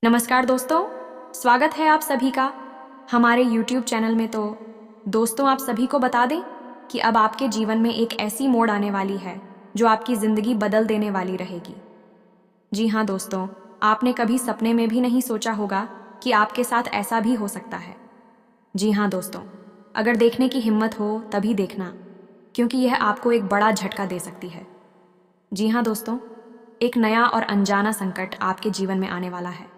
नमस्कार दोस्तों, स्वागत है आप सभी का हमारे YouTube चैनल में। तो दोस्तों, आप सभी को बता दें कि अब आपके जीवन में एक ऐसी मोड़ आने वाली है जो आपकी ज़िंदगी बदल देने वाली रहेगी। जी हाँ दोस्तों, आपने कभी सपने में भी नहीं सोचा होगा कि आपके साथ ऐसा भी हो सकता है। जी हाँ दोस्तों, अगर देखने की हिम्मत हो तभी देखना, क्योंकि यह आपको एक बड़ा झटका दे सकती है। जी हाँ दोस्तों, एक नया और अनजाना संकट आपके जीवन में आने वाला है।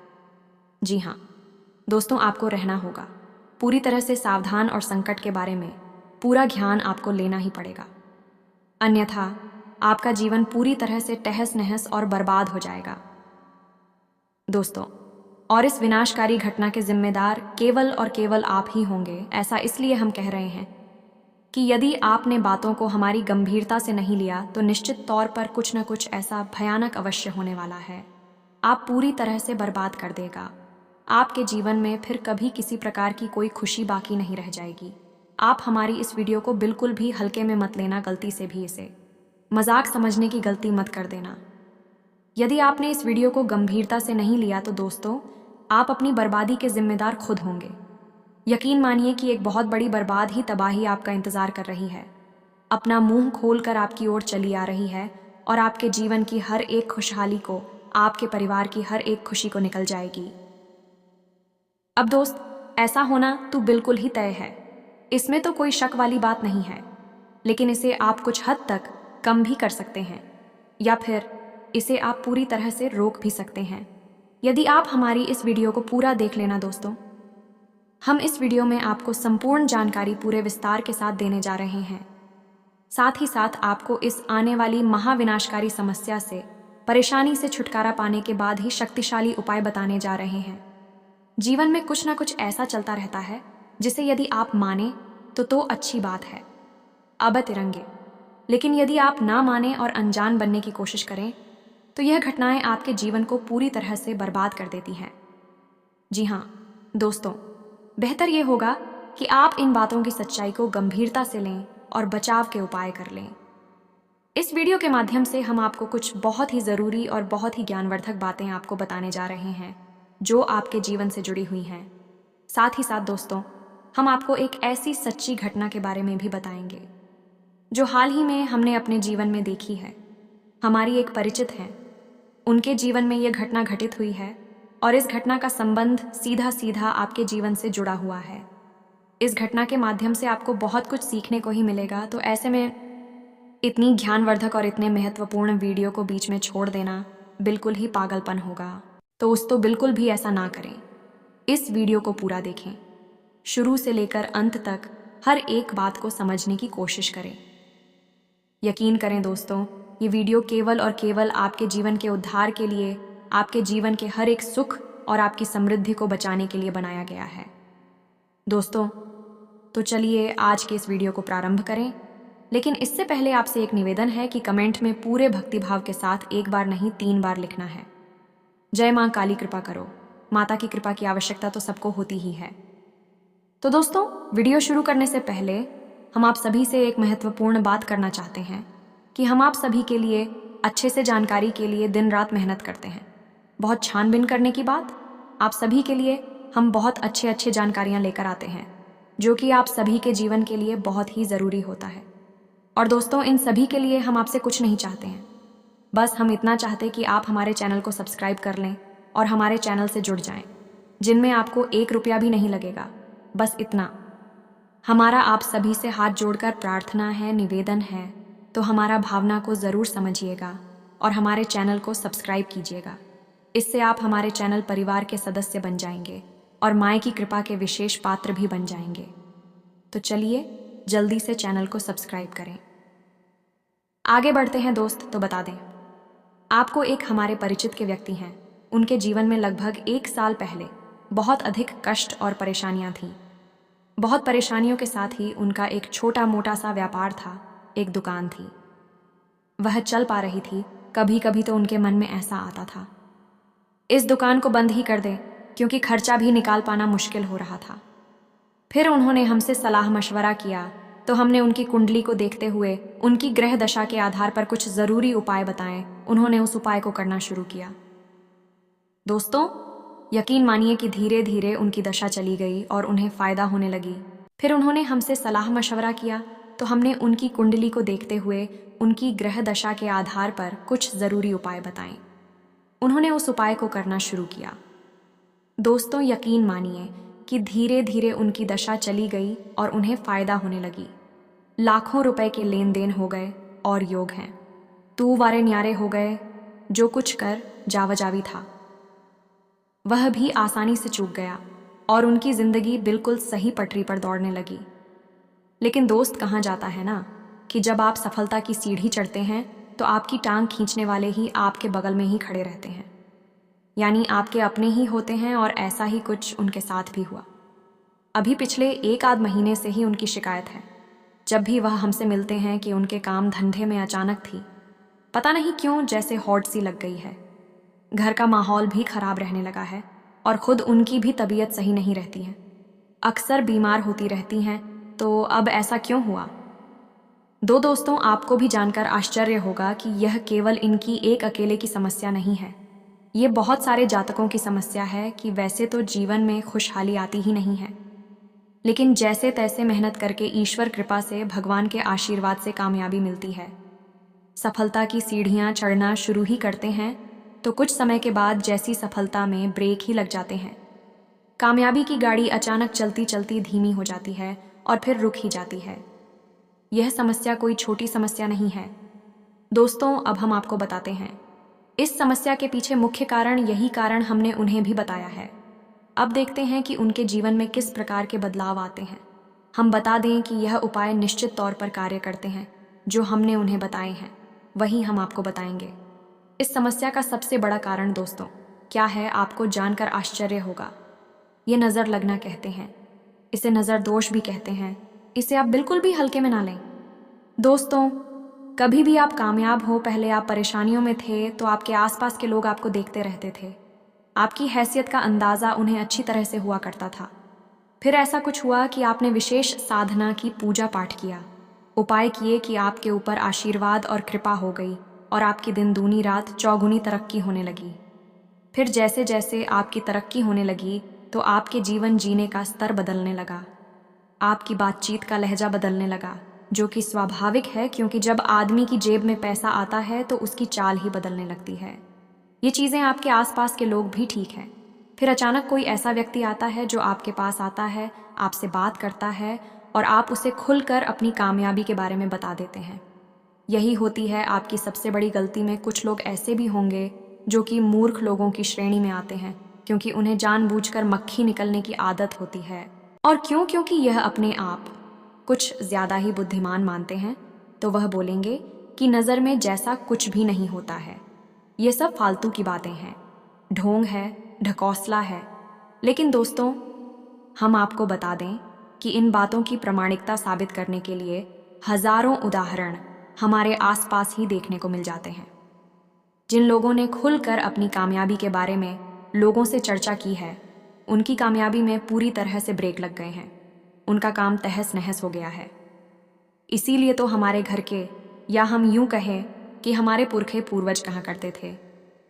जी हाँ दोस्तों, आपको रहना होगा पूरी तरह से सावधान और संकट के बारे में पूरा ध्यान आपको लेना ही पड़ेगा, अन्यथा आपका जीवन पूरी तरह से तहस नहस और बर्बाद हो जाएगा दोस्तों। और इस विनाशकारी घटना के जिम्मेदार केवल और केवल आप ही होंगे। ऐसा इसलिए हम कह रहे हैं कि यदि आपने बातों को हमारी गंभीरता से नहीं लिया तो निश्चित तौर पर कुछ न कुछ ऐसा भयानक अवश्य होने वाला है। आप पूरी तरह से बर्बाद कर देगा। आपके जीवन में फिर कभी किसी प्रकार की कोई खुशी बाकी नहीं रह जाएगी। आप हमारी इस वीडियो को बिल्कुल भी हल्के में मत लेना, गलती से भी इसे मजाक समझने की गलती मत कर देना। यदि आपने इस वीडियो को गंभीरता से नहीं लिया तो दोस्तों, आप अपनी बर्बादी के जिम्मेदार खुद होंगे। यकीन मानिए कि एक बहुत बड़ी बर्बाद ही तबाही आपका इंतजार कर रही है। अपना मुंह खोलकर आपकी ओर चली आ रही है और आपके जीवन की हर एक खुशहाली को, आपके परिवार की हर एक खुशी को निकल जाएगी। अब दोस्त, ऐसा होना तो बिल्कुल ही तय है, इसमें तो कोई शक वाली बात नहीं है। लेकिन इसे आप कुछ हद तक कम भी कर सकते हैं, या फिर इसे आप पूरी तरह से रोक भी सकते हैं यदि आप हमारी इस वीडियो को पूरा देख लेना दोस्तों। हम इस वीडियो में आपको संपूर्ण जानकारी पूरे विस्तार के साथ देने जा रहे हैं। साथ ही साथ आपको इस आने वाली महाविनाशकारी समस्या से, परेशानी से छुटकारा पाने के बाद ही शक्तिशाली उपाय बताने जा रहे हैं। जीवन में कुछ ना कुछ ऐसा चलता रहता है जिसे यदि आप माने तो अच्छी बात है, अब तिरंगे। लेकिन यदि आप ना माने और अनजान बनने की कोशिश करें तो यह घटनाएं आपके जीवन को पूरी तरह से बर्बाद कर देती हैं। जी हाँ दोस्तों, बेहतर यह होगा कि आप इन बातों की सच्चाई को गंभीरता से लें और बचाव के उपाय कर लें। इस वीडियो के माध्यम से हम आपको कुछ बहुत ही ज़रूरी और बहुत ही ज्ञानवर्धक बातें आपको बताने जा रहे हैं जो आपके जीवन से जुड़ी हुई हैं। साथ ही साथ दोस्तों, हम आपको एक ऐसी सच्ची घटना के बारे में भी बताएंगे जो हाल ही में हमने अपने जीवन में देखी है। हमारी एक परिचित हैं, उनके जीवन में यह घटना घटित हुई है और इस घटना का संबंध सीधा सीधा आपके जीवन से जुड़ा हुआ है। इस घटना के माध्यम से आपको बहुत कुछ सीखने को ही मिलेगा, तो ऐसे में इतनी ज्ञानवर्धक और इतने महत्वपूर्ण वीडियो को बीच में छोड़ देना बिल्कुल ही पागलपन होगा। तो बिल्कुल भी ऐसा ना करें। इस वीडियो को पूरा देखें, शुरू से लेकर अंत तक हर एक बात को समझने की कोशिश करें। यकीन करें दोस्तों, ये वीडियो केवल और केवल आपके जीवन के उद्धार के लिए, आपके जीवन के हर एक सुख और आपकी समृद्धि को बचाने के लिए बनाया गया है दोस्तों। तो चलिए आज के इस वीडियो को प्रारंभ करें, लेकिन इससे पहले आपसे एक निवेदन है कि कमेंट में पूरे भक्तिभाव के साथ एक बार नहीं 3 बार लिखना है। जय मां काली कृपा करो। माता की कृपा की आवश्यकता तो सबको होती ही है। तो दोस्तों, वीडियो शुरू करने से पहले हम आप सभी से एक महत्वपूर्ण बात करना चाहते हैं कि हम आप सभी के लिए अच्छे से जानकारी के लिए दिन रात मेहनत करते हैं। बहुत छानबीन करने की बात, आप सभी के लिए हम बहुत अच्छे जानकारियां लेकर आते हैं जो कि आप सभी के जीवन के लिए बहुत ही ज़रूरी होता है। और दोस्तों, इन सभी के लिए हम आपसे कुछ नहीं चाहते हैं, बस हम इतना चाहते कि आप हमारे चैनल को सब्सक्राइब कर लें और हमारे चैनल से जुड़ जाएं, जिनमें आपको 1 रुपया भी नहीं लगेगा। बस इतना हमारा आप सभी से हाथ जोड़कर प्रार्थना है, निवेदन है, तो हमारा भावना को ज़रूर समझिएगा और हमारे चैनल को सब्सक्राइब कीजिएगा। इससे आप हमारे चैनल परिवार के सदस्य बन जाएंगे और माँ की कृपा के विशेष पात्र भी बन जाएंगे। तो चलिए जल्दी से चैनल को सब्सक्राइब करें। आगे बढ़ते हैं दोस्त, तो बता दें आपको, एक हमारे परिचित के व्यक्ति हैं, उनके जीवन में लगभग 1 साल पहले बहुत अधिक कष्ट और परेशानियां थीं। बहुत परेशानियों के साथ ही उनका एक छोटा मोटा सा व्यापार था, एक दुकान थी, वह चल पा रही थी। कभी कभी तो उनके मन में ऐसा आता था, इस दुकान को बंद ही कर दें, क्योंकि खर्चा भी निकाल पाना मुश्किल हो रहा था। फिर उन्होंने हमसे सलाह मशवरा किया, तो हमने उनकी कुंडली को देखते हुए उनकी ग्रह दशा के आधार पर कुछ ज़रूरी उपाय बताए। उन्होंने उस उपाय को करना शुरू किया दोस्तों। यकीन मानिए कि धीरे धीरे उनकी दशा चली गई और उन्हें फ़ायदा होने लगी। फिर उन्होंने हमसे सलाह मशवरा किया तो हमने उनकी कुंडली को देखते हुए उनकी ग्रह दशा के आधार पर कुछ ज़रूरी उपाय बताए। उन्होंने उस उपाय को करना शुरू किया। दोस्तों, यकीन मानिए कि धीरे धीरे उनकी दशा चली गई और उन्हें फ़ायदा होने लगी। लाखों रुपए के लेन देन हो गए और योग हैं। तू वारे न्यारे हो गए। जो कुछ कर जावजावी था वह भी आसानी से चूक गया और उनकी जिंदगी बिल्कुल सही पटरी पर दौड़ने लगी। लेकिन दोस्त, कहाँ जाता है ना कि जब आप सफलता की सीढ़ी चढ़ते हैं तो आपकी टांग खींचने वाले ही आपके बगल में ही खड़े रहते हैं, यानी आपके अपने ही होते हैं। और ऐसा ही कुछ उनके साथ भी हुआ। अभी पिछले 1 आध महीने से ही उनकी शिकायत है। जब भी वह हमसे मिलते हैं कि उनके काम धंधे में अचानक थी पता नहीं क्यों जैसे हॉट सी लग गई है। घर का माहौल भी खराब रहने लगा है और खुद उनकी भी तबीयत सही नहीं रहती है। अक्सर बीमार होती रहती हैं। तो अब ऐसा क्यों हुआ? दोस्तों, आपको भी जानकर आश्चर्य होगा कि यह केवल इनकी एक अकेले की समस्या नहीं है। ये बहुत सारे जातकों की समस्या है कि वैसे तो जीवन में खुशहाली आती ही नहीं है, लेकिन जैसे तैसे मेहनत करके ईश्वर कृपा से, भगवान के आशीर्वाद से कामयाबी मिलती है। सफलता की सीढ़ियां चढ़ना शुरू ही करते हैं तो कुछ समय के बाद जैसी सफलता में ब्रेक ही लग जाते हैं। कामयाबी की गाड़ी अचानक चलती चलती धीमी हो जाती है और फिर रुक ही जाती है। यह समस्या कोई छोटी समस्या नहीं है। दोस्तों, अब हम आपको बताते हैं इस समस्या के पीछे मुख्य कारण। यही कारण हमने उन्हें भी बताया है। अब देखते हैं कि उनके जीवन में किस प्रकार के बदलाव आते हैं। हम बता दें कि यह उपाय निश्चित तौर पर कार्य करते हैं। जो हमने उन्हें बताए हैं वही हम आपको बताएंगे। इस समस्या का सबसे बड़ा कारण दोस्तों क्या है, आपको जानकर आश्चर्य होगा। ये नज़र लगना कहते हैं। इसे नज़र दोष भी कहते हैं। इसे आप बिल्कुल भी हल्के में ना लें। दोस्तों, कभी भी आप कामयाब हो, पहले आप परेशानियों में थे तो आपके आसपास के लोग आपको देखते रहते थे। आपकी हैसियत का अंदाज़ा उन्हें अच्छी तरह से हुआ करता था। फिर ऐसा कुछ हुआ कि आपने विशेष साधना की, पूजा पाठ किया, उपाय किए कि आपके ऊपर आशीर्वाद और कृपा हो गई और आपकी दिन दूनी रात चौगुनी तरक्की होने लगी। फिर जैसे जैसे आपकी तरक्की होने लगी तो आपके जीवन जीने का स्तर बदलने लगा। आपकी बातचीत का लहजा बदलने लगा, जो कि स्वाभाविक है क्योंकि जब आदमी की जेब में पैसा आता है तो उसकी चाल ही बदलने लगती है। ये चीज़ें आपके आसपास के लोग भी ठीक हैं। फिर अचानक कोई ऐसा व्यक्ति आता है जो आपके पास आता है, आपसे बात करता है और आप उसे खुलकर अपनी कामयाबी के बारे में बता देते हैं। यही होती है आपकी सबसे बड़ी गलती। में कुछ लोग ऐसे भी होंगे जो कि मूर्ख लोगों की श्रेणी में आते हैं, क्योंकि उन्हें जानबूझकर मक्खी निकलने की आदत होती है। और क्यों? क्योंकि यह अपने आप कुछ ज़्यादा ही बुद्धिमान मानते हैं, तो वह बोलेंगे कि नज़र में जैसा कुछ भी नहीं होता है, ये सब फालतू की बातें हैं, ढोंग है, ढकोसला है। लेकिन दोस्तों, हम आपको बता दें कि इन बातों की प्रामाणिकता साबित करने के लिए हजारों उदाहरण हमारे आसपास ही देखने को मिल जाते हैं। जिन लोगों ने खुलकर अपनी कामयाबी के बारे में लोगों से चर्चा की है, उनकी कामयाबी में पूरी तरह से ब्रेक लग गए हैं। उनका काम तहस नहस हो गया है। इसीलिए तो हमारे घर के, या हम यूं कहें कि हमारे पुरखे पूर्वज कहा करते थे,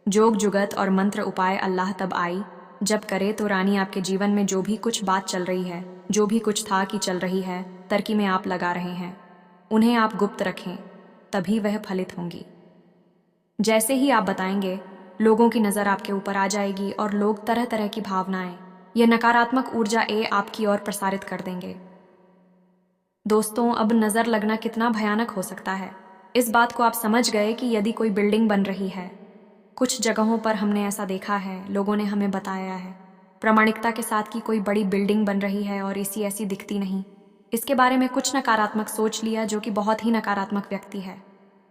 जोग जुगत और मंत्र उपाय अल्लाह तब आई जब करे तो रानी। आपके जीवन में जो भी कुछ बात चल रही है, जो भी कुछ था कि चल रही है, तरक्की में आप लगा रहे हैं, उन्हें आप गुप्त रखें, तभी वह फलित होंगी। जैसे ही आप बताएंगे, लोगों की नज़र आपके ऊपर आ जाएगी और लोग तरह तरह की भावनाएं, यह नकारात्मक ऊर्जा आपकी ओर प्रसारित कर देंगे। दोस्तों, अब नज़र लगना कितना भयानक हो सकता है, इस बात को आप समझ गए कि यदि कोई बिल्डिंग बन रही है, कुछ जगहों पर हमने ऐसा देखा है, लोगों ने हमें बताया है प्रामाणिकता के साथ कि कोई बड़ी बिल्डिंग बन रही है और इसी ऐसी दिखती नहीं। इसके बारे में कुछ नकारात्मक सोच लिया, जो कि बहुत ही नकारात्मक व्यक्ति है,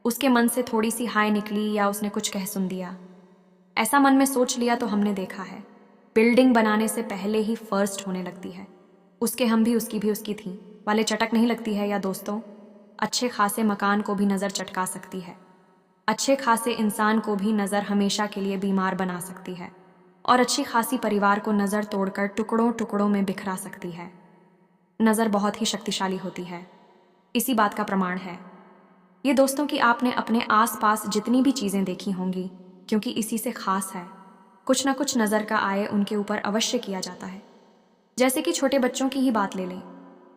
उसके मन से थोड़ी सी हाय निकली या उसने कुछ कह सुन दिया, ऐसा मन में सोच लिया तो हमने देखा है बिल्डिंग बनाने से पहले ही फर्स्ट होने लगती है। उसके हम भी, उसकी भी उसकी थी वाले चटक नहीं लगती है। या दोस्तों, अच्छे खासे मकान को भी नज़र चटका सकती है। अच्छे खासे इंसान को भी नज़र हमेशा के लिए बीमार बना सकती है और अच्छी खासी परिवार को नज़र तोड़कर टुकड़ों टुकड़ों में बिखरा सकती है। नज़र बहुत ही शक्तिशाली होती है। इसी बात का प्रमाण है ये दोस्तों कि आपने अपने आसपास जितनी भी चीज़ें देखी होंगी, क्योंकि इसी से खास है, कुछ ना कुछ नज़र का आए उनके ऊपर अवश्य किया जाता है। जैसे कि छोटे बच्चों की ही बात ले लें।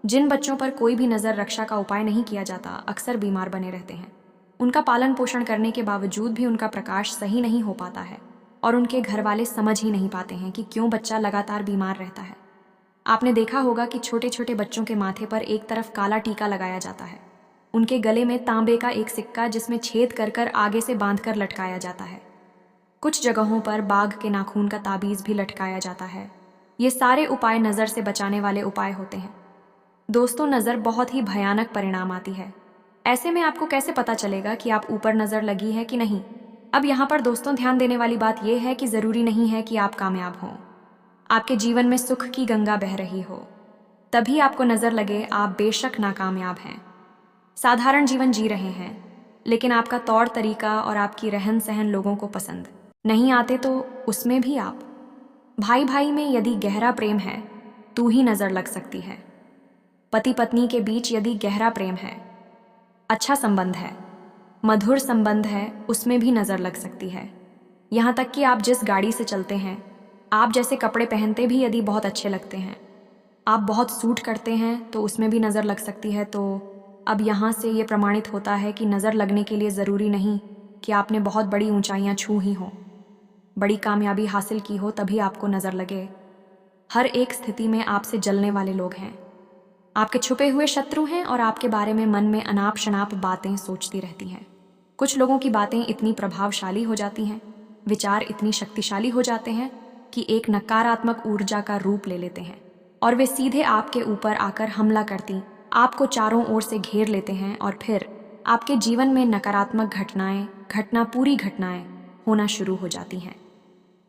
जिन बच्चों पर कोई भी नज़र रक्षा का उपाय नहीं किया जाता अक्सर बीमार बने रहते हैं। उनका पालन पोषण करने के बावजूद भी उनका प्रकाश सही नहीं हो पाता है और उनके घर वाले समझ ही नहीं पाते हैं कि क्यों बच्चा लगातार बीमार रहता है। आपने देखा होगा कि छोटे छोटे बच्चों के माथे पर एक तरफ काला टीका लगाया जाता है, उनके गले में तांबे का एक सिक्का जिसमें छेद कर कर आगे से बांधकर लटकाया जाता है। कुछ जगहों पर बाघ के नाखून का ताबीज भी लटकाया जाता है। ये सारे उपाय नज़र से बचाने वाले उपाय होते हैं। दोस्तों, नज़र बहुत ही भयानक परिणाम आती है। ऐसे में आपको कैसे पता चलेगा कि आप ऊपर नज़र लगी है कि नहीं? अब यहाँ पर दोस्तों ध्यान देने वाली बात यह है कि ज़रूरी नहीं है कि आप कामयाब हों, आपके जीवन में सुख की गंगा बह रही हो, तभी आपको नज़र लगे आप बेशक नाकामयाब हैं। साधारण जीवन जी रहे हैं, लेकिन आपका तौर तरीका और आपकी रहन सहन लोगों को पसंद नहीं आते तो उसमें भी आप। भाई भाई में यदि गहरा प्रेम है तो ही नज़र लग सकती है। पति पत्नी के बीच यदि गहरा प्रेम है, अच्छा संबंध है, मधुर संबंध है, उसमें भी नज़र लग सकती है। यहाँ तक कि आप जिस गाड़ी से चलते हैं, आप जैसे कपड़े पहनते भी यदि बहुत अच्छे लगते हैं, आप बहुत सूट करते हैं तो उसमें भी नज़र लग सकती है। तो अब यहाँ से ये प्रमाणित होता है कि नज़र लगने के लिए ज़रूरी नहीं कि आपने बहुत बड़ी ऊंचाइयाँ छू ही हों, बड़ी कामयाबी हासिल की हो तभी आपको नज़र लगे। हर एक स्थिति में आपसे जलने वाले लोग हैं, आपके छुपे हुए शत्रु हैं और आपके बारे में मन में अनाप शनाप बातें सोचती रहती हैं। कुछ लोगों की बातें इतनी प्रभावशाली हो जाती हैं, विचार इतनी शक्तिशाली हो जाते हैं कि एक नकारात्मक ऊर्जा का रूप ले लेते हैं और वे सीधे आपके ऊपर आकर हमला करती, आपको चारों ओर से घेर लेते हैं और फिर आपके जीवन में नकारात्मक पूरी घटनाएं होना शुरू हो जाती हैं।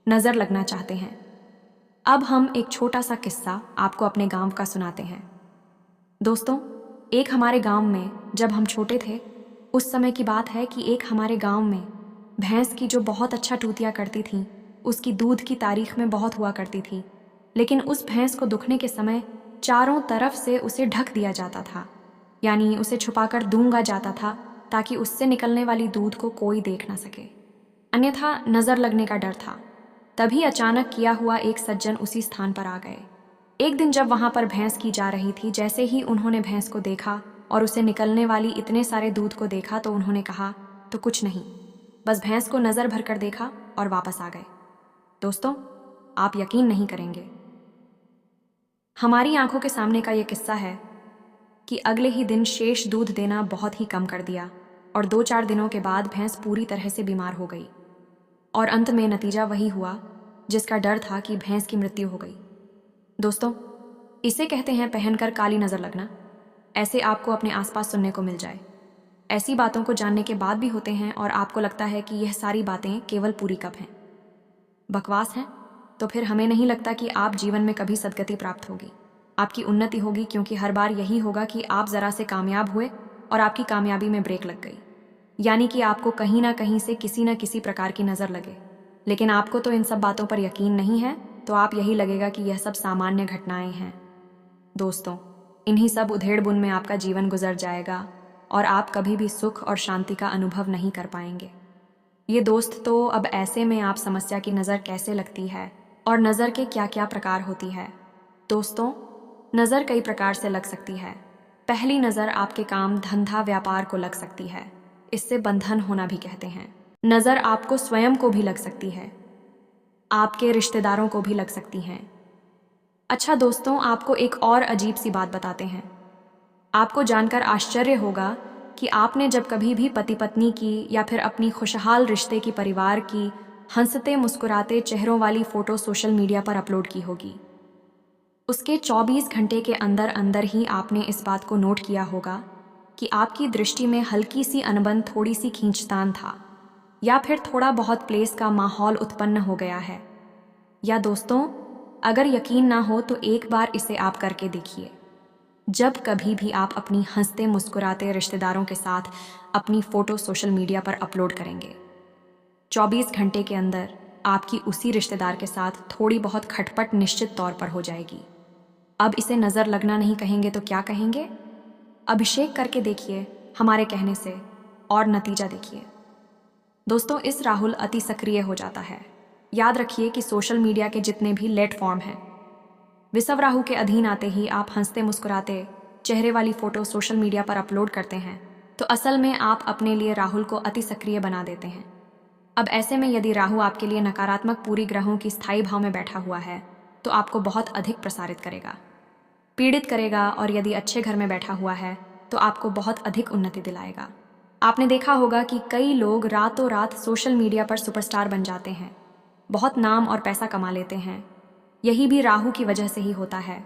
नज़र लगना चाहते हैं। अब हम एक छोटा सा किस्सा आपको अपने गांव का सुनाते हैं। दोस्तों, एक हमारे गांव में जब हम छोटे थे, उस समय की बात है कि एक हमारे गांव में भैंस की जो बहुत अच्छा टूतिया करती थी, उसकी दूध की तारीख में बहुत हुआ करती थी। लेकिन उस भैंस को दुखने के समय चारों तरफ से उसे ढक दिया जाता था, यानी उसे छुपाकर दूंगा जाता था ताकि उससे निकलने वाली दूध को कोई देख ना सके, अन्यथा नज़र लगने का डर था। तभी अचानक किया हुआ एक सज्जन उसी स्थान पर आ गए। एक दिन जब वहां पर भैंस की जा रही थी, जैसे ही उन्होंने भैंस को देखा और उसे निकलने वाली इतने सारे दूध को देखा तो उन्होंने कहा, तो कुछ नहीं, बस भैंस को नज़र भर कर देखा और वापस आ गए। दोस्तों, आप यकीन नहीं करेंगे, हमारी आंखों के सामने का यह किस्सा है कि अगले ही दिन शेष दूध देना बहुत ही कम कर दिया और 2-4 दिनों के बाद भैंस पूरी तरह से बीमार हो गई और अंत में नतीजा वही हुआ जिसका डर था कि भैंस की मृत्यु हो गई। दोस्तों, इसे कहते हैं पहनकर काली नज़र लगना। ऐसे आपको अपने आसपास सुनने को मिल जाए। ऐसी बातों को जानने के बाद भी होते हैं और आपको लगता है कि यह सारी बातें केवल पूरी कप हैं, बकवास हैं। तो फिर हमें नहीं लगता कि आप जीवन में कभी सदगति प्राप्त होगी, आपकी उन्नति होगी, क्योंकि हर बार यही होगा कि आप ज़रा से कामयाब हुए और आपकी कामयाबी में ब्रेक लग गई, यानी कि आपको कहीं ना कहीं से किसी न किसी प्रकार की नज़र लगे। लेकिन आपको तो इन सब बातों पर यकीन नहीं है, तो आप यही लगेगा कि यह सब सामान्य घटनाएं हैं। दोस्तों, इन्हीं सब उधेड़-बुन में आपका जीवन गुजर जाएगा और आप कभी भी सुख और शांति का अनुभव नहीं कर पाएंगे। ये दोस्त, तो अब ऐसे में आप समस्या की नज़र कैसे लगती है और नज़र के क्या क्या प्रकार होती है। दोस्तों, नज़र कई प्रकार से लग सकती है। पहली नज़र आपके काम धंधा व्यापार को लग सकती है, इससे बंधन होना भी कहते हैं। नज़र आपको स्वयं को भी लग सकती है, आपके रिश्तेदारों को भी लग सकती हैं। अच्छा दोस्तों, आपको एक और अजीब सी बात बताते हैं। आपको जानकर आश्चर्य होगा कि आपने जब कभी भी पति पत्नी की या फिर अपनी खुशहाल रिश्ते की, परिवार की हंसते मुस्कुराते चेहरों वाली फ़ोटो सोशल मीडिया पर अपलोड की होगी, उसके 24 घंटे के अंदर अंदर ही आपने इस बात को नोट किया होगा कि आपकी दृष्टि में हल्की सी अनबन, थोड़ी सी खींचतान था, या फिर थोड़ा बहुत प्लेस का माहौल उत्पन्न हो गया है। या दोस्तों, अगर यकीन ना हो तो एक बार इसे आप करके देखिए। जब कभी भी आप अपनी हंसते मुस्कुराते रिश्तेदारों के साथ अपनी फ़ोटो सोशल मीडिया पर अपलोड करेंगे, 24 घंटे के अंदर आपकी उसी रिश्तेदार के साथ थोड़ी बहुत खटपट निश्चित तौर पर हो जाएगी। अब इसे नज़र लगना नहीं कहेंगे तो क्या कहेंगे? अभिषेक करके देखिए हमारे कहने से और नतीजा देखिए। दोस्तों, इस राहुल अति सक्रिय हो जाता है। याद रखिए कि सोशल मीडिया के जितने भी प्लेटफॉर्म हैं, विषव राहु के अधीन आते ही आप हंसते मुस्कुराते चेहरे वाली फोटो सोशल मीडिया पर अपलोड करते हैं तो असल में आप अपने लिए राहुल को अति सक्रिय बना देते हैं। अब ऐसे में यदि राहु आपके लिए नकारात्मक पूरी ग्रहों की स्थायी भाव में बैठा हुआ है तो आपको बहुत अधिक प्रसारित करेगा, पीड़ित करेगा, और यदि अच्छे घर में बैठा हुआ है तो आपको बहुत अधिक उन्नति दिलाएगा। आपने देखा होगा कि कई लोग रातों रात सोशल मीडिया पर सुपरस्टार बन जाते हैं, बहुत नाम और पैसा कमा लेते हैं। यही भी राहु की वजह से ही होता है।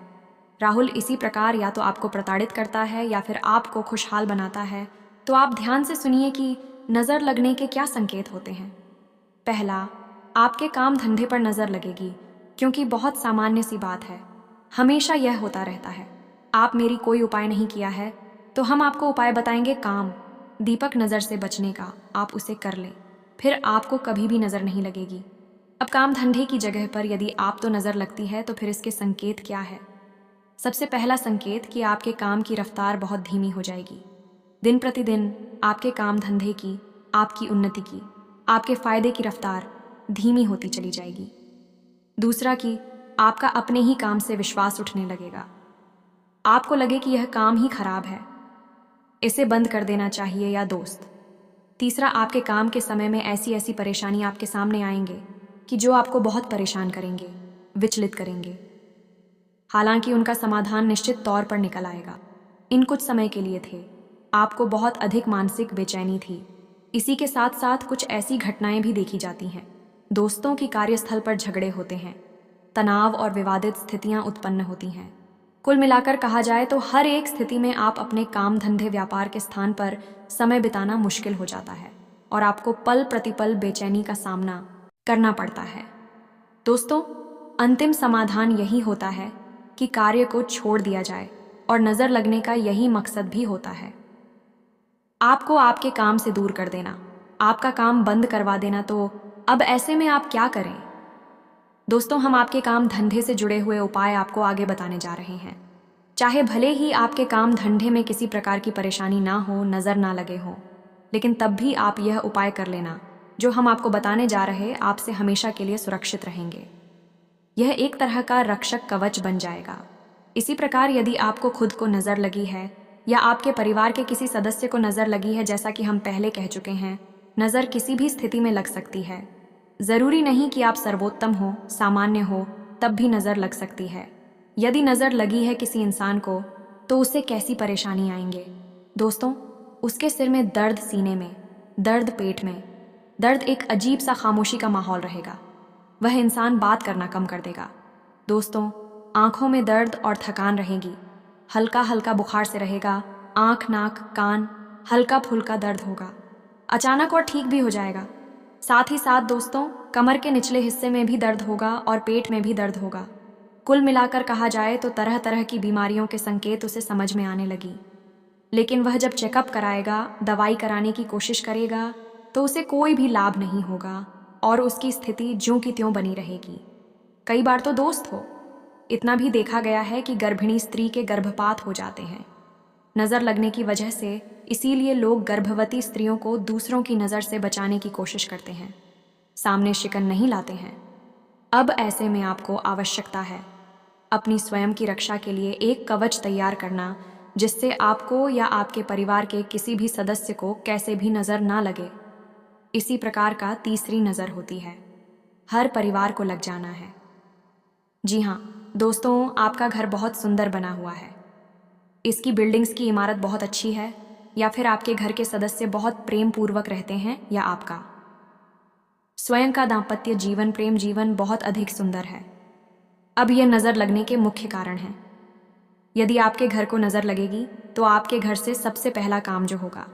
राहुल इसी प्रकार या तो आपको प्रताड़ित करता है या फिर आपको खुशहाल बनाता है। तो आप ध्यान से सुनिए कि नज़र लगने के क्या संकेत होते हैं। पहला, आपके काम धंधे पर नज़र लगेगी, क्योंकि बहुत सामान्य सी बात है, हमेशा यह होता रहता है। आप मेरी कोई उपाय नहीं किया है तो हम आपको उपाय बताएंगे। काम दीपक नज़र से बचने का, आप उसे कर लें, फिर आपको कभी भी नज़र नहीं लगेगी। अब काम धंधे की जगह पर यदि आप तो नज़र लगती है तो फिर इसके संकेत क्या है। सबसे पहला संकेत कि आपके काम की रफ्तार बहुत धीमी हो जाएगी। दिन प्रतिदिन आपके काम धंधे की, आपकी उन्नति की, आपके फायदे की रफ्तार धीमी होती चली जाएगी। दूसरा कि आपका अपने ही काम से विश्वास उठने लगेगा। आपको लगे कि यह काम ही खराब है, इसे बंद कर देना चाहिए या दोस्त। तीसरा, आपके काम के समय में ऐसी ऐसी परेशानी आपके सामने आएंगे कि जो आपको बहुत परेशान करेंगे, विचलित करेंगे। हालांकि उनका समाधान निश्चित तौर पर निकल आएगा। इन कुछ समय के लिए थे, आपको बहुत अधिक मानसिक बेचैनी थी। इसी के साथ साथ कुछ ऐसी घटनाएं भी देखी जाती हैं। दोस्तों की कार्यस्थल पर झगड़े होते हैं, तनाव और विवादित स्थितियां उत्पन्न होती हैं। कुल मिलाकर कहा जाए तो हर एक स्थिति में आप अपने काम धंधे व्यापार के स्थान पर समय बिताना मुश्किल हो जाता है और आपको पल प्रतिपल बेचैनी का सामना करना पड़ता है। दोस्तों, अंतिम समाधान यही होता है कि कार्य को छोड़ दिया जाए, और नज़र लगने का यही मकसद भी होता है, आपको आपके काम से दूर कर देना, आपका काम बंद करवा देना। तो अब ऐसे में आप क्या करें? दोस्तों, हम आपके काम धंधे से जुड़े हुए उपाय आपको आगे बताने जा रहे हैं। चाहे भले ही आपके काम धंधे में किसी प्रकार की परेशानी ना हो, नज़र ना लगे हो, लेकिन तब भी आप यह उपाय कर लेना जो हम आपको बताने जा रहे, आपसे हमेशा के लिए सुरक्षित रहेंगे। यह एक तरह का रक्षक कवच बन जाएगा। इसी प्रकार यदि आपको खुद को नज़र लगी है या आपके परिवार के किसी सदस्य को नज़र लगी है, जैसा कि हम पहले कह चुके हैं, नज़र किसी भी स्थिति में लग सकती है। ज़रूरी नहीं कि आप सर्वोत्तम हो, सामान्य हो, तब भी नज़र लग सकती है। यदि नज़र लगी है किसी इंसान को तो उसे कैसी परेशानी आएंगे? दोस्तों, उसके सिर में दर्द, सीने में दर्द, पेट में दर्द, एक अजीब सा खामोशी का माहौल रहेगा। वह इंसान बात करना कम कर देगा। दोस्तों, आंखों में दर्द और थकान रहेगी, हल्का हल्का बुखार से रहेगा, आंख, नाक, कान हल्का फुल्का दर्द होगा, अचानक और ठीक भी हो जाएगा। साथ ही साथ दोस्तों, कमर के निचले हिस्से में भी दर्द होगा और पेट में भी दर्द होगा। कुल मिलाकर कहा जाए तो तरह तरह की बीमारियों के संकेत उसे समझ में आने लगी। लेकिन वह जब चेकअप कराएगा, दवाई कराने की कोशिश करेगा, तो उसे कोई भी लाभ नहीं होगा और उसकी स्थिति ज्यों की त्यों बनी रहेगी। कई बार तो दोस्त हो, इतना भी देखा गया है कि गर्भिणी स्त्री के गर्भपात हो जाते हैं नज़र लगने की वजह से। इसीलिए लोग गर्भवती स्त्रियों को दूसरों की नज़र से बचाने की कोशिश करते हैं, सामने शिकन नहीं लाते हैं। अब ऐसे में आपको आवश्यकता है अपनी स्वयं की रक्षा के लिए एक कवच तैयार करना, जिससे आपको या आपके परिवार के किसी भी सदस्य को कैसे भी नज़र ना लगे। इसी प्रकार का तीसरी नज़र होती है, हर परिवार को लग जाना है। जी हाँ दोस्तों, आपका घर बहुत सुंदर बना हुआ है, इसकी बिल्डिंग्स की इमारत बहुत अच्छी है, या फिर आपके घर के सदस्य बहुत प्रेम पूर्वक रहते हैं, या आपका स्वयं का दाम्पत्य जीवन, प्रेम जीवन बहुत अधिक सुंदर है। अब यह नज़र लगने के मुख्य कारण हैं। यदि आपके घर को नज़र लगेगी तो आपके घर से सबसे पहला काम जो होगा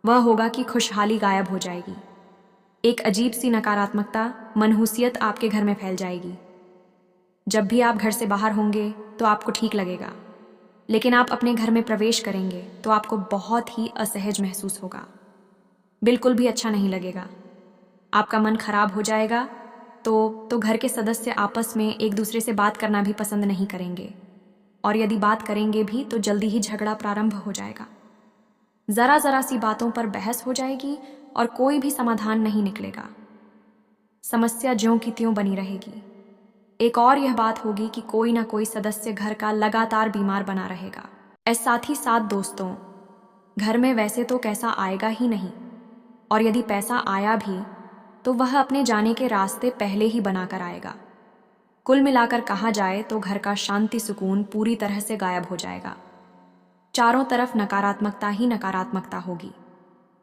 वह होगा कि खुशहाली गायब हो जाएगी। एक अजीब सी नकारात्मकता, मनहूसियत आपके घर में फैल जाएगी। जब भी आप घर से बाहर होंगे तो आपको ठीक लगेगा, लेकिन आप अपने घर में प्रवेश करेंगे तो आपको बहुत ही असहज महसूस होगा, बिल्कुल भी अच्छा नहीं लगेगा, आपका मन खराब हो जाएगा। तो घर के सदस्य आपस में एक दूसरे से बात करना भी पसंद नहीं करेंगे, और यदि बात करेंगे भी तो जल्दी ही झगड़ा प्रारंभ हो जाएगा। ज़रा सी बातों पर बहस हो जाएगी और कोई भी समाधान नहीं निकलेगा। समस्या ज्यों की त्यों बनी रहेगी। एक और यह बात होगी कि कोई ना कोई सदस्य घर का लगातार बीमार बना रहेगा। ऐसे साथ ही साथ दोस्तों, घर में वैसे तो कैसा आएगा ही नहीं, और यदि पैसा आया भी तो वह अपने जाने के रास्ते पहले ही बनाकर आएगा। कुल मिलाकर कहा जाए तो घर का शांति सुकून पूरी तरह से गायब हो जाएगा। चारों तरफ नकारात्मकता ही नकारात्मकता होगी।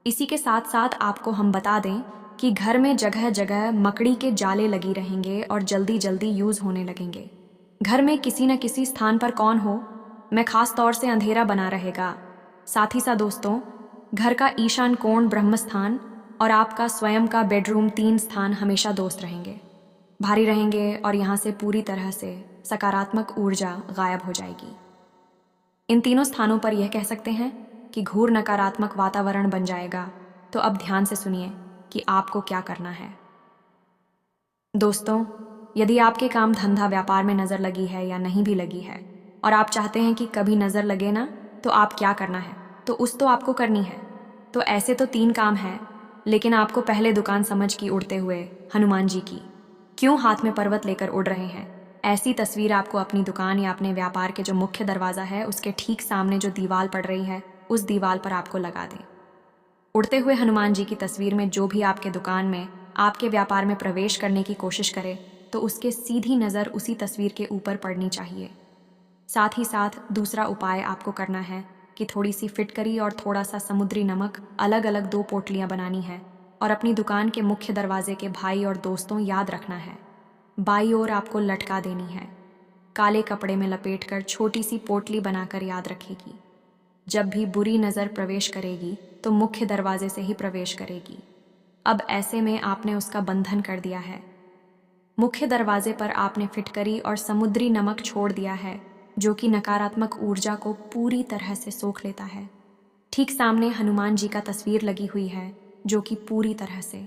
इसी के साथ साथ आपको हम बता दें कि घर में जगह जगह मकड़ी के जाले लगी रहेंगे और जल्दी जल्दी यूज होने लगेंगे। घर में किसी न किसी स्थान पर कौन हो, मैं खास तौर से अंधेरा बना रहेगा। साथ ही साथ दोस्तों, घर का ईशान कोण ब्रह्म स्थान और आपका स्वयं का बेडरूम 3 स्थान हमेशा दोस्त रहेंगे, भारी रहेंगे और यहाँ से पूरी तरह से सकारात्मक ऊर्जा गायब हो जाएगी। इन तीनों स्थानों पर यह कह सकते हैं कि घोर नकारात्मक वातावरण बन जाएगा। तो अब ध्यान से सुनिए कि आपको क्या करना है। दोस्तों, यदि आपके काम धंधा व्यापार में नज़र लगी है या नहीं भी लगी है और आप चाहते हैं कि कभी नज़र लगे ना, तो आप क्या करना है, तो आपको करनी है। तो ऐसे तो 3 काम हैं, लेकिन आपको पहले दुकान समझ की उड़ते हुए हनुमान जी की। क्यों हाथ में पर्वत लेकर उड़ रहे हैं? ऐसी तस्वीर आपको अपनी दुकान या अपने व्यापार के जो मुख्य दरवाज़ा है उसके ठीक सामने जो दीवार पड़ रही है, उस दीवार पर आपको लगा दें। उड़ते हुए हनुमान जी की तस्वीर में जो भी आपके दुकान में, आपके व्यापार में प्रवेश करने की कोशिश करे, तो उसके सीधी नज़र उसी तस्वीर के ऊपर पड़नी चाहिए। साथ ही साथ दूसरा उपाय आपको करना है कि थोड़ी सी फिटकरी और थोड़ा सा समुद्री नमक अलग अलग 2 पोटलियाँ बनानी है और अपनी दुकान के मुख्य दरवाजे के भाई और दोस्तों याद रखना है, बाई ओर आपको लटका देनी है। काले कपड़े में लपेटकर छोटी सी पोटली बनाकर याद रखेगी। जब भी बुरी नज़र प्रवेश करेगी तो मुख्य दरवाजे से ही प्रवेश करेगी। अब ऐसे में आपने उसका बंधन कर दिया है। मुख्य दरवाजे पर आपने फिटकरी और समुद्री नमक छोड़ दिया है, जो कि नकारात्मक ऊर्जा को पूरी तरह से सोख लेता है। ठीक सामने हनुमान जी का तस्वीर लगी हुई है, जो कि पूरी तरह से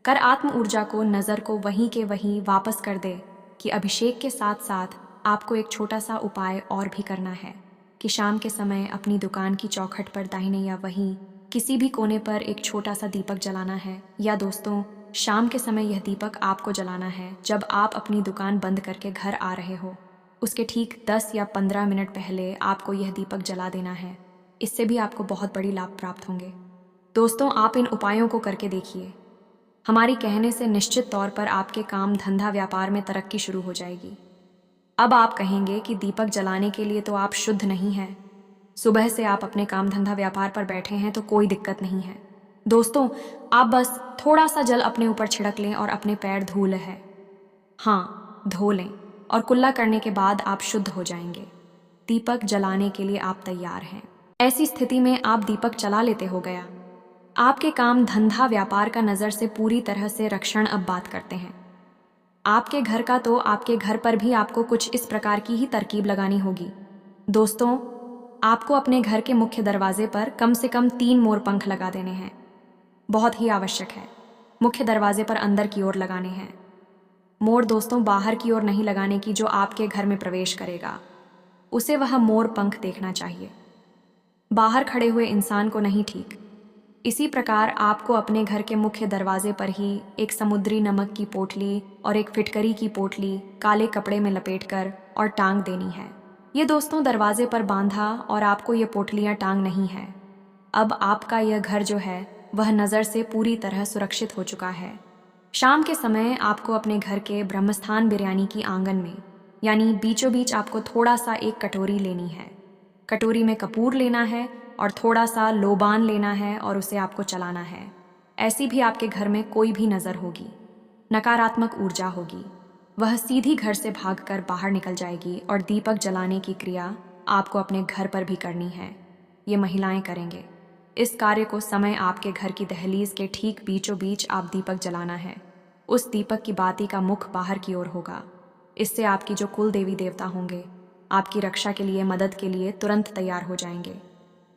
कर आत्म ऊर्जा को, नज़र को वहीं के वहीं वापस कर दे। कि अभिषेक के साथ साथ आपको एक छोटा सा उपाय और भी करना है कि शाम के समय अपनी दुकान की चौखट पर दाहिने या वहीं किसी भी कोने पर एक छोटा सा दीपक जलाना है। या दोस्तों, शाम के समय यह दीपक आपको जलाना है जब आप अपनी दुकान बंद करके घर आ रहे हो। उसके ठीक 10 या 15 मिनट पहले आपको यह दीपक जला देना है। इससे भी आपको बहुत बड़ी लाभ प्राप्त होंगे। दोस्तों, आप इन उपायों को करके देखिए। हमारी कहने से निश्चित तौर पर आपके काम धंधा व्यापार में तरक्की शुरू हो जाएगी। अब आप कहेंगे कि दीपक जलाने के लिए तो आप शुद्ध नहीं हैं। सुबह से आप अपने काम धंधा व्यापार पर बैठे हैं तो कोई दिक्कत नहीं है। दोस्तों, आप बस थोड़ा सा जल अपने ऊपर छिड़क लें और अपने पैर धो लें। हाँ, धो लें और कुल्ला करने के बाद आप शुद्ध हो जाएंगे। दीपक जलाने के लिए आप तैयार हैं। ऐसी स्थिति में आप दीपक जला लेते हो गया। आपके काम धंधा व्यापार का नज़र से पूरी तरह से रक्षण अब बात करते हैं। आपके घर का तो आपके घर पर भी आपको कुछ इस प्रकार की ही तरकीब लगानी होगी। दोस्तों, आपको अपने घर के मुख्य दरवाजे पर कम से कम 3 मोर पंख लगा देने हैं। बहुत ही आवश्यक है। मुख्य दरवाजे पर अंदर की ओर लगाने हैं। मोर दोस्तों बाहर की ओर नहीं लगाने की, जो आपके घर में प्रवेश करेगा उसे वह मोर पंख देखना चाहिए, बाहर खड़े हुए इंसान को नहीं। ठीक इसी प्रकार आपको अपने घर के मुख्य दरवाजे पर ही एक समुद्री नमक की पोटली और एक फिटकरी की पोटली काले कपड़े में लपेटकर और टांग देनी है। ये दोस्तों दरवाजे पर बांधा और आपको ये पोटलियां टांग नहीं है। अब आपका यह घर जो है वह नज़र से पूरी तरह सुरक्षित हो चुका है। शाम के समय आपको अपने घर के ब्रह्मस्थान बिरयानी की आंगन में, यानी बीचों बीच आपको थोड़ा सा एक कटोरी लेनी है। कटोरी में कपूर लेना है और थोड़ा सा लोबान लेना है और उसे आपको चलाना है। ऐसी भी आपके घर में कोई भी नज़र होगी, नकारात्मक ऊर्जा होगी, वह सीधी घर से भागकर बाहर निकल जाएगी। और दीपक जलाने की क्रिया आपको अपने घर पर भी करनी है। ये महिलाएं करेंगे। इस कार्य को समय आपके घर की दहलीज के ठीक बीचों बीच आप दीपक जलाना है। उस दीपक की बाती का मुख बाहर की ओर होगा। इससे आपकी जो कुल देवी देवता होंगे आपकी रक्षा के लिए, मदद के लिए तुरंत तैयार हो जाएंगे।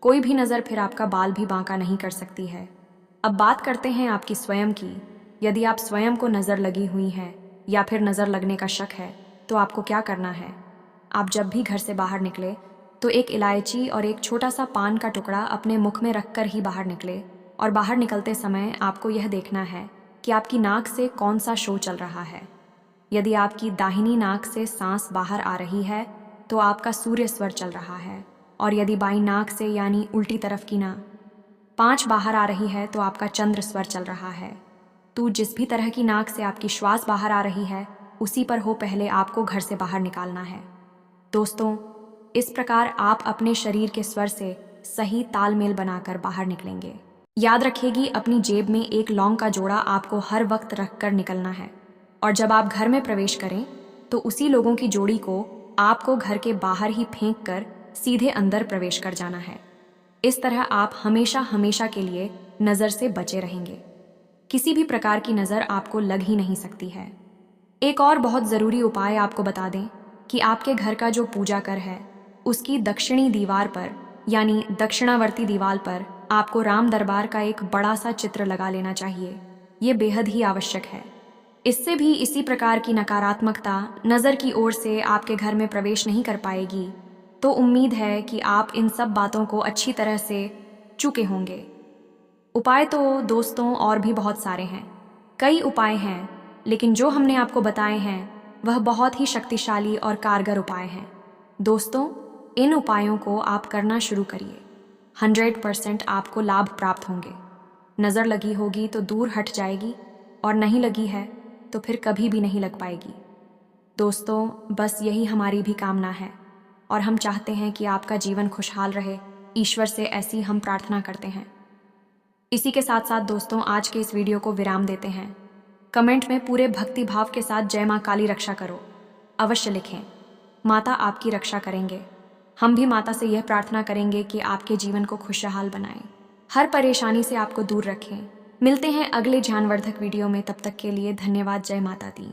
कोई भी नज़र फिर आपका बाल भी बांका नहीं कर सकती है। अब बात करते हैं आपकी स्वयं की। यदि आप स्वयं को नज़र लगी हुई है या फिर नज़र लगने का शक है, तो आपको क्या करना है। आप जब भी घर से बाहर निकले तो एक इलायची और एक छोटा सा पान का टुकड़ा अपने मुख में रखकर ही बाहर निकले। और बाहर निकलते समय आपको यह देखना है कि आपकी नाक से कौन सा शो चल रहा है। यदि आपकी दाहिनी नाक से सांस बाहर आ रही है तो आपका सूर्य स्वर चल रहा है, और यदि बाईं नाक से यानी उल्टी तरफ की ना 5 बाहर आ रही है तो आपका चंद्र स्वर चल रहा है। तो जिस भी तरह की नाक से आपकी श्वास बाहर आ रही है उसी पर हो पहले आपको घर से बाहर निकालना है। दोस्तों, इस प्रकार आप अपने शरीर के स्वर से सही तालमेल बनाकर बाहर निकलेंगे। याद रखिएगी, अपनी जेब में एक लौंग का जोड़ा आपको हर वक्त रखकर निकलना है, और जब आप घर में प्रवेश करें तो उसी लोगों की जोड़ी को आपको घर के बाहर ही फेंक कर सीधे अंदर प्रवेश कर जाना है। इस तरह आप हमेशा हमेशा के लिए नज़र से बचे रहेंगे। किसी भी प्रकार की नज़र आपको लग ही नहीं सकती है। एक और बहुत ज़रूरी उपाय आपको बता दें कि आपके घर का जो पूजा घर है उसकी दक्षिणी दीवार पर यानी दक्षिणावर्ती दीवार पर आपको राम दरबार का एक बड़ा सा चित्र लगा लेना चाहिए। ये बेहद ही आवश्यक है। इससे भी इसी प्रकार की नकारात्मकता नज़र की ओर से आपके घर में प्रवेश नहीं कर पाएगी। तो उम्मीद है कि आप इन सब बातों को अच्छी तरह से चुके होंगे। उपाय तो दोस्तों और भी बहुत सारे हैं, कई उपाय हैं, लेकिन जो हमने आपको बताए हैं वह बहुत ही शक्तिशाली और कारगर उपाय हैं। दोस्तों, इन उपायों को आप करना शुरू करिए। 100% आपको लाभ प्राप्त होंगे। नज़र लगी होगी तो दूर हट जाएगी, और नहीं लगी है तो फिर कभी भी नहीं लग पाएगी। दोस्तों, बस यही हमारी भी कामना है, और हम चाहते हैं कि आपका जीवन खुशहाल रहे। ईश्वर से ऐसी हम प्रार्थना करते हैं। इसी के साथ साथ दोस्तों, आज के इस वीडियो को विराम देते हैं। कमेंट में पूरे भक्ति भाव के साथ जय माँ काली रक्षा करो अवश्य लिखें। माता आपकी रक्षा करेंगे। हम भी माता से यह प्रार्थना करेंगे कि आपके जीवन को खुशहाल बनाएं, हर परेशानी से आपको दूर रखें। मिलते हैं अगले ज्ञानवर्धक वीडियो में, तब तक के लिए धन्यवाद। जय माता दी।